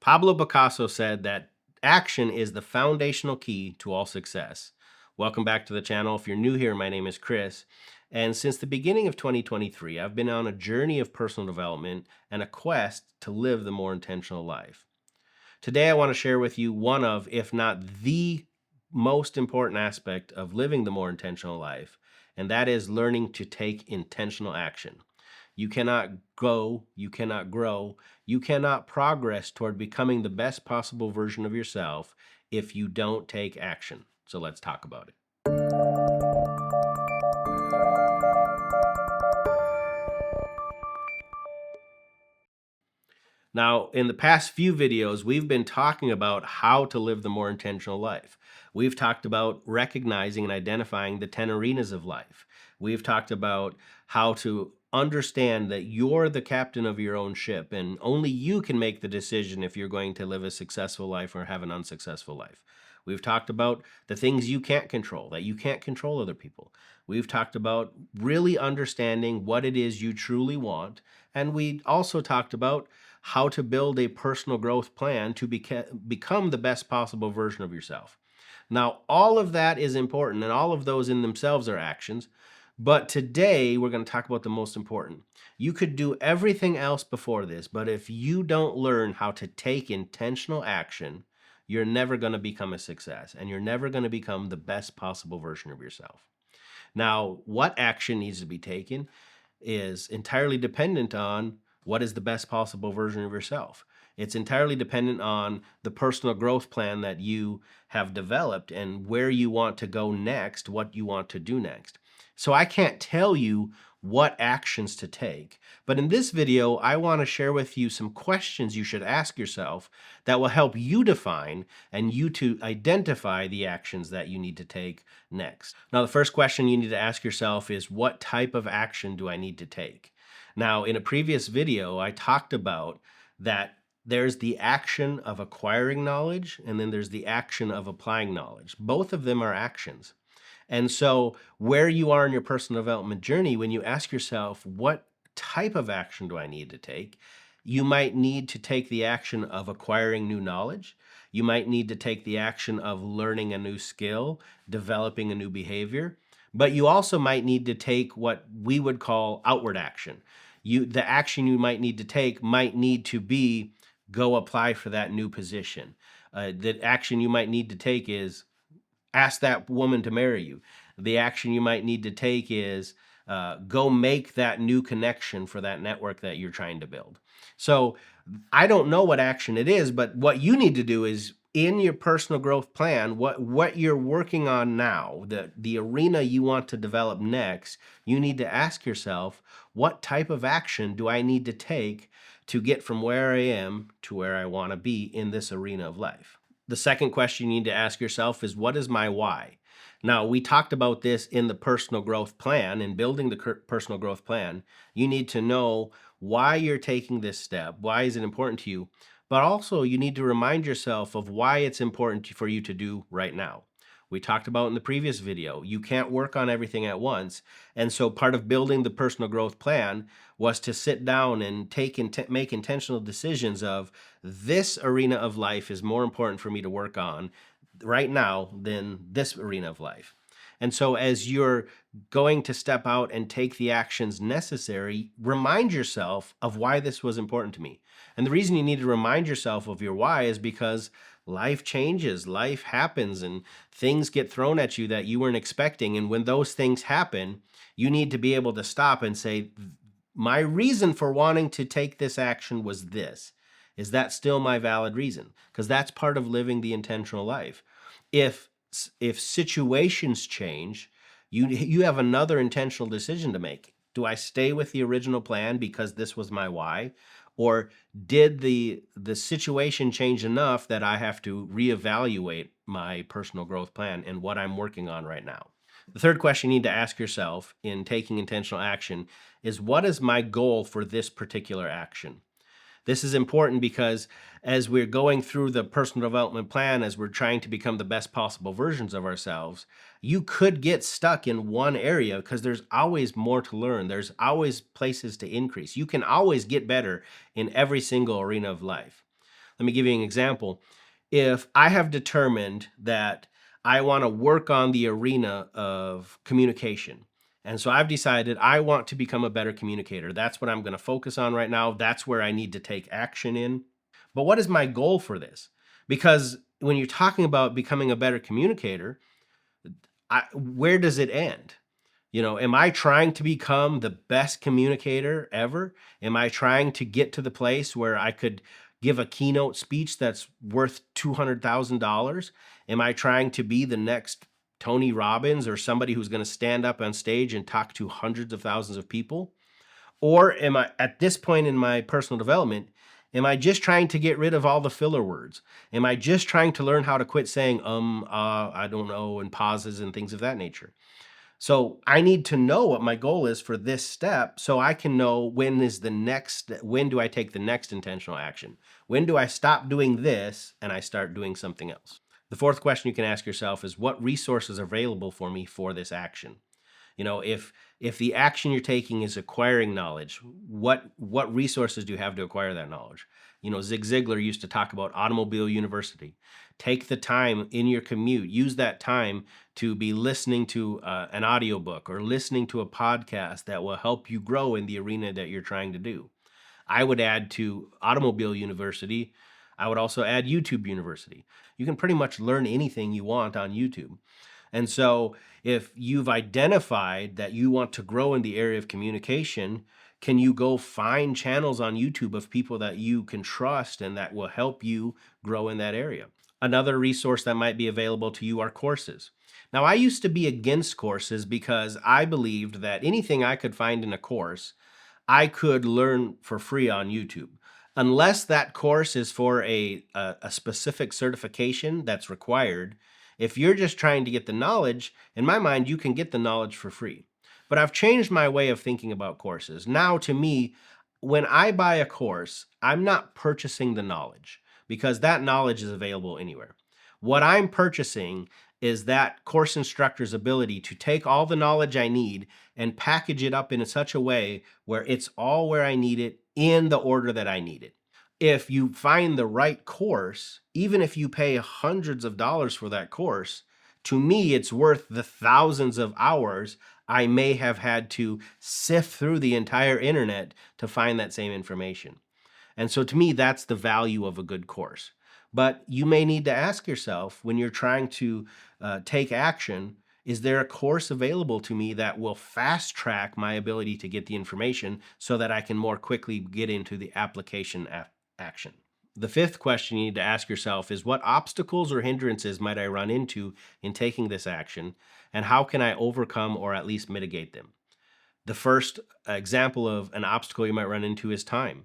Pablo Picasso said that action is the foundational key to all success. Welcome back to the channel. If you're new here, my name is Chris. And since the beginning of 2023, I've been on a journey of personal development and a quest to live the more intentional life. Today, I want to share with you one of, if not the most important aspect of living the more intentional life, and that is learning to take intentional action. You cannot go, you cannot grow, you cannot progress toward becoming the best possible version of yourself if you don't take action. So let's talk about it. Now, in the past few videos, we've been talking about how to live the more intentional life. We've talked about recognizing and identifying the 10 arenas of life. We've talked about how to understand that you're the captain of your own ship and only you can make the decision if you're going to live a successful life or have an unsuccessful life. We've talked about the things you can't control, that you can't control other people. We've talked about really understanding what it is you truly want. And we also talked about how to build a personal growth plan to become the best possible version of yourself. Now, all of that is important, and all of those in themselves are actions. But today, we're going to talk about the most important. You could do everything else before this, but if you don't learn how to take intentional action, you're never going to become a success, and you're never going to become the best possible version of yourself. Now, what action needs to be taken is entirely dependent on what is the best possible version of yourself. It's entirely dependent on the personal growth plan that you have developed and where you want to go next, what you want to do next. So I can't tell you what actions to take, but in this video, I want to share with you some questions you should ask yourself that will help you define and you to identify the actions that you need to take next. Now, the first question you need to ask yourself is, what type of action do I need to take? Now, in a previous video, I talked about that there's the action of acquiring knowledge, and then there's the action of applying knowledge. Both of them are actions. And so where you are in your personal development journey, when you ask yourself, what type of action do I need to take? You might need to take the action of acquiring new knowledge. You might need to take the action of learning a new skill, developing a new behavior. But you also might need to take what we would call outward action. The action you might need to take might need to be go apply for that new position. The action you might need to take is ask that woman to marry you. The action you might need to take is go make that new connection for that network that you're trying to build. So I don't know what action it is, but what you need to do is in your personal growth plan, what you're working on now, the arena you want to develop next, you need to ask yourself, what type of action do I need to take to get from where I am to where I want to be in this arena of life? The second question you need to ask yourself is, what is my why? Now, we talked about this in the personal growth plan. In building the personal growth plan, you need to know why you're taking this step. Why is it important to you? But also, you need to remind yourself of why it's important for you to do right now. We talked about in the previous video, you can't work on everything at once. And so part of building the personal growth plan was to sit down and make intentional decisions of, this arena of life is more important for me to work on right now than this arena of life. And so as you're going to step out and take the actions necessary, remind yourself of why this was important to me. And the reason you need to remind yourself of your why is because life changes, life happens, and things get thrown at you that you weren't expecting. And when those things happen, you need to be able to stop and say, my reason for wanting to take this action was this. Is that still my valid reason? Because that's part of living the intentional life. If situations change, you have another intentional decision to make. Do I stay with the original plan because this was my why? Or did the situation change enough that I have to reevaluate my personal growth plan and what I'm working on right now? The third question you need to ask yourself in taking intentional action is, what is my goal for this particular action? This is important because as we're going through the personal development plan, as we're trying to become the best possible versions of ourselves, you could get stuck in one area because there's always more to learn. There's always places to increase. You can always get better in every single arena of life. Let me give you an example. If I have determined that I want to work on the arena of communication, and so I've decided I want to become a better communicator. That's what I'm going to focus on right now. That's where I need to take action in. But what is my goal for this? Because when you're talking about becoming a better communicator, where does it end? Am I trying to become the best communicator ever? Am I trying to get to the place where I could give a keynote speech that's worth $200,000? Am I trying to be the next Tony Robbins or somebody who's going to stand up on stage and talk to hundreds of thousands of people? Or am I, at this point in my personal development, am I just trying to get rid of all the filler words? Am I just trying to learn how to quit saying, I don't know, and pauses and things of that nature? So I need to know what my goal is for this step so I can know when do I take the next intentional action? When do I stop doing this and I start doing something else? The fourth question you can ask yourself is, what resources are available for me for this action? If the action you're taking is acquiring knowledge, what resources do you have to acquire that knowledge? Zig Ziglar used to talk about automobile university. Take the time in your commute, use that time to be listening to an audiobook or listening to a podcast that will help you grow in the arena that you're trying to do. I would add to automobile university, I would also add YouTube university. You can pretty much learn anything you want on YouTube. And so if you've identified that you want to grow in the area of communication, can you go find channels on YouTube of people that you can trust and that will help you grow in that area? Another resource that might be available to you are courses. Now, I used to be against courses because I believed that anything I could find in a course I could learn for free on YouTube. Unless that course is for a specific certification that's required, if you're just trying to get the knowledge, in my mind, you can get the knowledge for free. But I've changed my way of thinking about courses. Now, to me, when I buy a course, I'm not purchasing the knowledge because that knowledge is available anywhere. What I'm purchasing is that course instructor's ability to take all the knowledge I need and package it up in such a way where it's all where I need it in the order that I need it. If you find the right course, even if you pay hundreds of dollars for that course, to me, it's worth the thousands of hours I may have had to sift through the entire internet to find that same information. And so to me, that's the value of a good course. But you may need to ask yourself when you're trying to take action, is there a course available to me that will fast track my ability to get the information so that I can more quickly get into the application action? The fifth question you need to ask yourself is, what obstacles or hindrances might I run into in taking this action, and how can I overcome or at least mitigate them? The first example of an obstacle you might run into is time.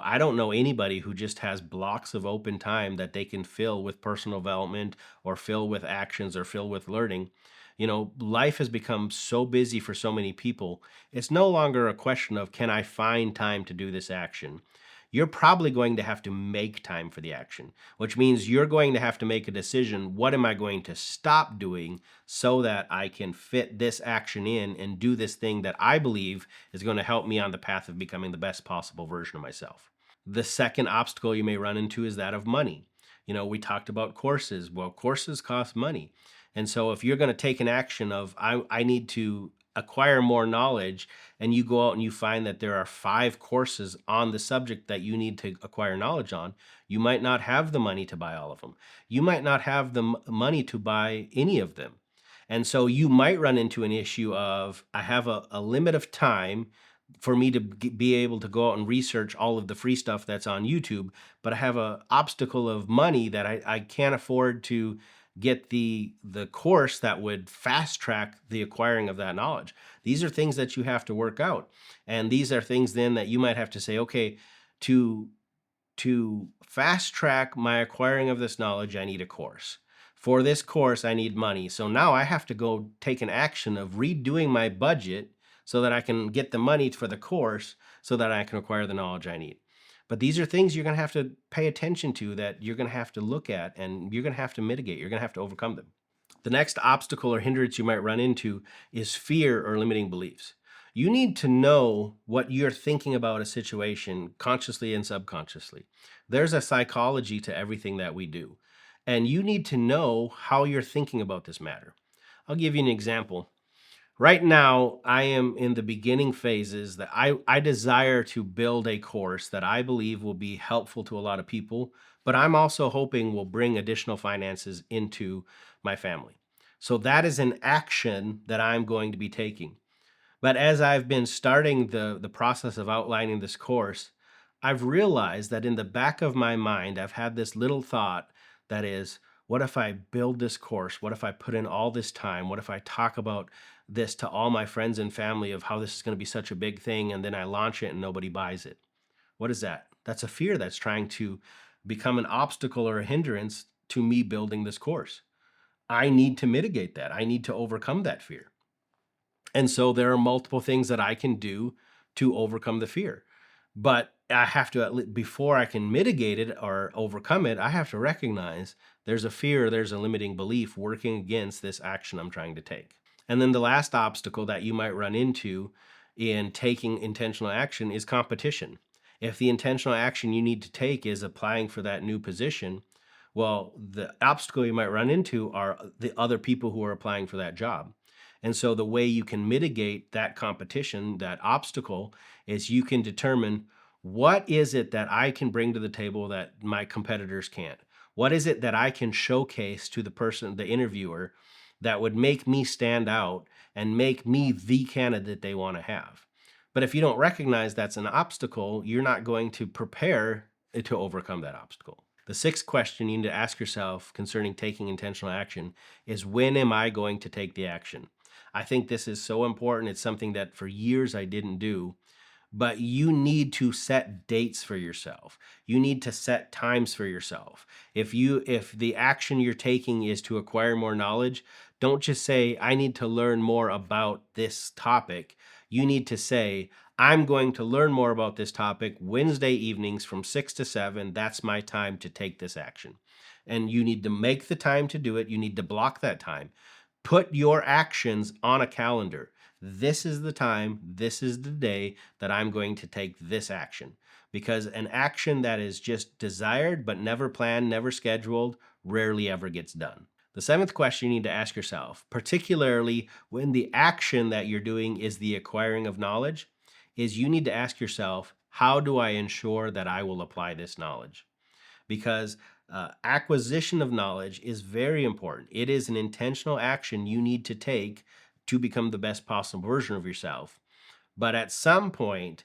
I don't know anybody who just has blocks of open time that they can fill with personal development or fill with actions or fill with learning. Life has become so busy for so many people. It's no longer a question of, can I find time to do this action? You're probably going to have to make time for the action, which means you're going to have to make a decision. What am I going to stop doing so that I can fit this action in and do this thing that I believe is going to help me on the path of becoming the best possible version of myself? The second obstacle you may run into is that of money. We talked about courses. Well, courses cost money. And so if you're going to take an action of, I need to acquire more knowledge, and you go out and you find that there are 5 courses on the subject that you need to acquire knowledge on, you might not have the money to buy all of them. You might not have the money to buy any of them. And so you might run into an issue of, I have a limit of time for me to be able to go out and research all of the free stuff that's on YouTube, but I have a obstacle of money that I can't afford to get the course that would fast track the acquiring of that knowledge. These are things that you have to work out. And these are things then that you might have to say, okay, to fast track my acquiring of this knowledge, I need a course. For this course, I need money. So now I have to go take an action of redoing my budget so that I can get the money for the course so that I can acquire the knowledge I need. But these are things you're going to have to pay attention to, that you're going to have to look at, and you're going to have to mitigate. You're going to have to overcome them. The next obstacle or hindrance you might run into is fear or limiting beliefs. You need to know what you're thinking about a situation consciously and subconsciously. There's a psychology to everything that we do, and you need to know how you're thinking about this matter. I'll give you an example. Right now, I am in the beginning phases that I desire to build a course that I believe will be helpful to a lot of people, but I'm also hoping will bring additional finances into my family. So that is an action that I'm going to be taking. But as I've been starting the process of outlining this course, I've realized that in the back of my mind, I've had this little thought that is, what if I build this course? What if I put in all this time? What if I talk about this to all my friends and family of how this is going to be such a big thing, and then I launch it and nobody buys it? What is that? That's a fear that's trying to become an obstacle or a hindrance to me building this course. I need to mitigate that. I need to overcome that fear. And so there are multiple things that I can do to overcome the fear. But I have to, before I can mitigate it or overcome it, I have to recognize there's a fear, there's a limiting belief working against this action I'm trying to take. And then the last obstacle that you might run into in taking intentional action is competition. If the intentional action you need to take is applying for that new position, well, the obstacle you might run into are the other people who are applying for that job. And so the way you can mitigate that competition, that obstacle, is you can determine what is it that I can bring to the table that my competitors can't? What is it that I can showcase to the person, the interviewer, that would make me stand out and make me the candidate they want to have? But if you don't recognize that's an obstacle, you're not going to prepare to overcome that obstacle. The sixth question you need to ask yourself concerning taking intentional action is, when am I going to take the action? I think this is so important. It's something that for years I didn't do, but you need to set dates for yourself. You need to set times for yourself. If the action you're taking is to acquire more knowledge, don't just say I need to learn more about this topic. You need to say I'm going to learn more about this topic Wednesday evenings from 6 to 7. That's my time to take this action. And you need to make the time to do it. You need to block that time. Put your actions on a calendar. This is the time, this is the day that I'm going to take this action. Because an action that is just desired but never planned, never scheduled, rarely ever gets done. The seventh question you need to ask yourself, particularly when the action that you're doing is the acquiring of knowledge, is you need to ask yourself, how do I ensure that I will apply this knowledge? Because acquisition of knowledge is very important. It is an intentional action you need to take to become the best possible version of yourself. But at some point,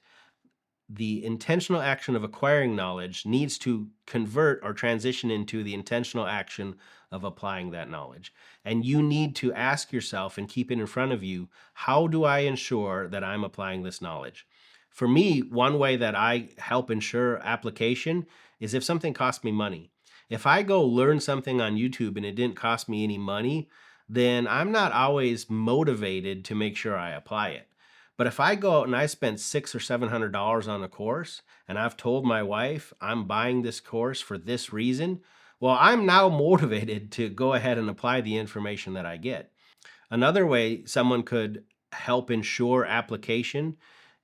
the intentional action of acquiring knowledge needs to convert or transition into the intentional action of applying that knowledge. And you need to ask yourself and keep it in front of you, how do I ensure that I'm applying this knowledge? For me, one way that I help ensure application is if something costs me money. If I go learn something on YouTube and it didn't cost me any money, then I'm not always motivated to make sure I apply it. But if I go out and I spend $600 or $700 on a course, and I've told my wife I'm buying this course for this reason, well, I'm now motivated to go ahead and apply the information that I get. Another way someone could help ensure application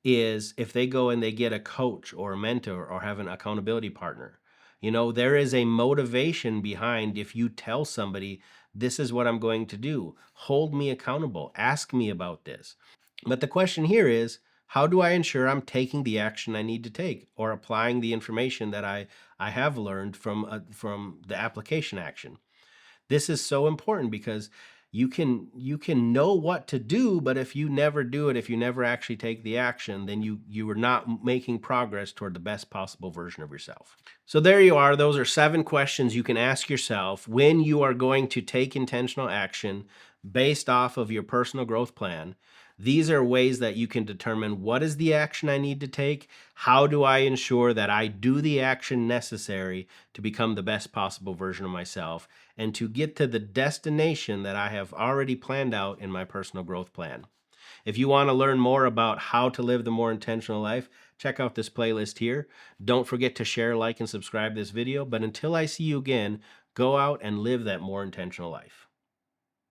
is if they go and they get a coach or a mentor or have an accountability partner. There is a motivation behind if you tell somebody, this is what I'm going to do, hold me accountable, ask me about this. But the question here is, how do I ensure I'm taking the action I need to take or applying the information that I have learned from the application action? This is so important because you can know what to do, but if you never do it, if you never actually take the action, then you are not making progress toward the best possible version of yourself. So there you are. Those are 7 questions you can ask yourself when you are going to take intentional action based off of your personal growth plan. These are ways that you can determine, what is the action I need to take? How do I ensure that I do the action necessary to become the best possible version of myself and to get to the destination that I have already planned out in my personal growth plan? If you want to learn more about how to live the more intentional life, check out this playlist here. Don't forget to share, like, and subscribe this video. But until I see you again, go out and live that more intentional life.